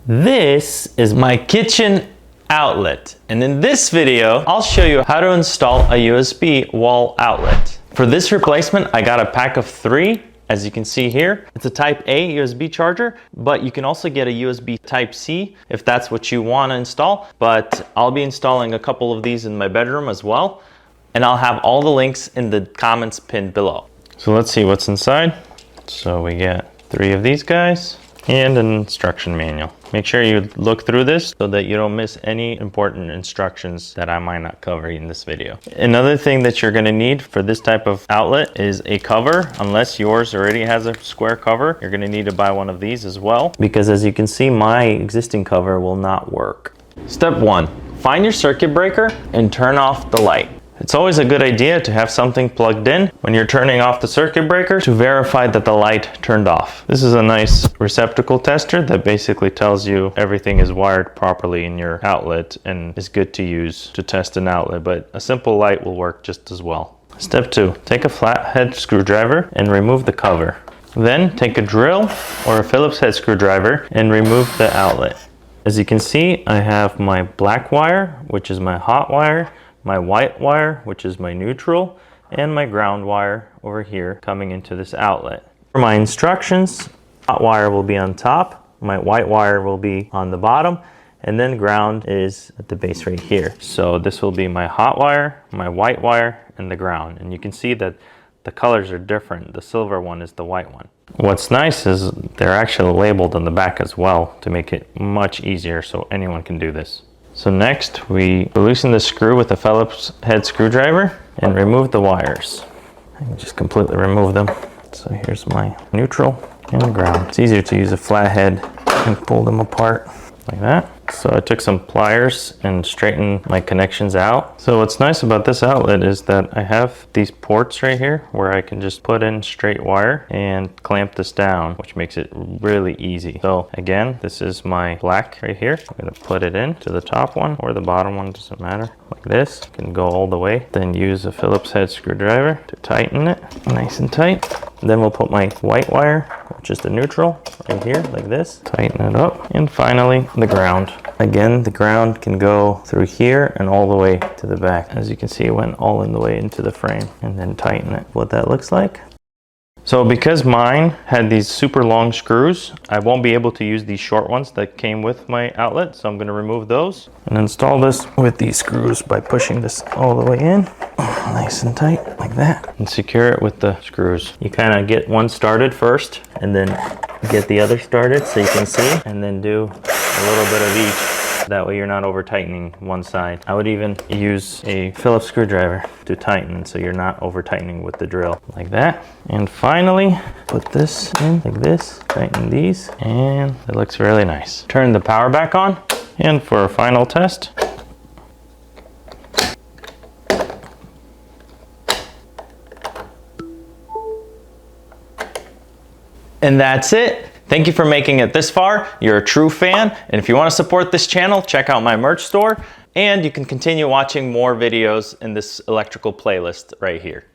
This is my kitchen outlet, and in this video I'll show you how to install a USB wall outlet. For this replacement I got a pack of 3. As you can see here, it's a type A USB charger, but you can also get a USB type C if that's what you want to install. But I'll be installing a couple of these in my bedroom as well, and I'll have all the links in the comments pinned below. So let's see what's inside. So we get 3 of these guys and an instruction manual. Make sure you look through this so that you don't miss any important instructions that I might not cover in this video. Another thing that you're gonna need for this type of outlet is a cover. Unless yours already has a square cover, you're gonna need to buy one of these as well, because as you can see, my existing cover will not work. Step 1, find your circuit breaker and turn off the light. It's always a good idea to have something plugged in when you're turning off the circuit breaker to verify that the light turned off. This is a nice receptacle tester that basically tells you everything is wired properly in your outlet and is good to use to test an outlet, but a simple light will work just as well. Step 2, take a flathead screwdriver and remove the cover. Then take a drill or a Phillips head screwdriver and remove the outlet. As you can see, I have my black wire, which is my hot wire, my white wire, which is my neutral, and my ground wire over here coming into this outlet. For my instructions, hot wire will be on top, my white wire will be on the bottom, and then ground is at the base right here. So this will be my hot wire, my white wire, and the ground. And you can see that the colors are different. The silver one is the white one. What's nice is they're actually labeled on the back as well to make it much easier so anyone can do this. So next we loosen the screw with a Phillips head screwdriver and remove the wires. I can just completely remove them. So here's my neutral and ground. It's easier to use a flathead and pull them apart like that. So I took some pliers and straightened my connections out. So what's nice about this outlet is that I have these ports right here where I can just put in straight wire and clamp this down, which makes it really easy. So again, this is my black right here. I'm gonna put it in to the top one or the bottom one, doesn't matter. Like this, can go all the way. Then use a Phillips head screwdriver to tighten it nice and tight. Then we'll put my white wire, which is the neutral, right here, like this. Tighten it up. And finally, the ground. Again, the ground can go through here and all the way to the back. As you can see, it went all in the way into the frame. And then tighten it. What that looks like. So because mine had these super long screws, I won't be able to use these short ones that came with my outlet. So I'm going to remove those and install this with these screws by pushing this all the way in. Nice and tight, like that. And secure it with the screws. You kind of get one started first and then get the other started so you can see, and then do a little bit of each. That way you're not over tightening one side. I would even use a Phillips screwdriver to tighten so you're not over tightening with the drill, like that. And finally, put this in like this, tighten these, and it looks really nice. Turn the power back on, and for a final test, and that's it. Thank you for making it this far. You're a true fan. And if you want to support this channel, check out my merch store. And you can continue watching more videos in this electrical playlist right here.